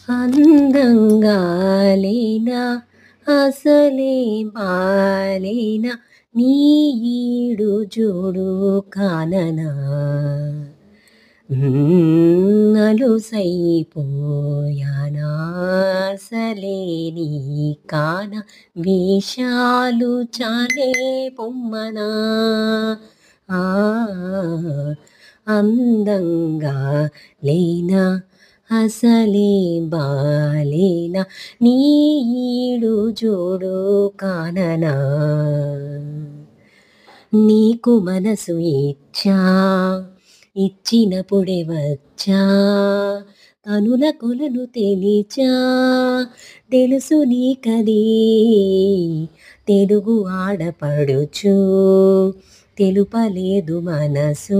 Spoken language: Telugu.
అందంగా లేనా అసలే బాలేనా నీ ఈడు జోడు కాననా అలుసైపోయానా అసలే నీ కాన వేషాలు చాలే పొమ్మనా ఆ అందంగా లేనా అసలే బాలేనా నీ ఈడు జోడు కాననా నీకు మనసు ఇచ్చా ఇచ్చినప్పుడే వచ్చా కనుల కొలను తెలిచా తెలుసు నీకది తెలుగు ఆడపడుచు తెలుపలేదు మనసు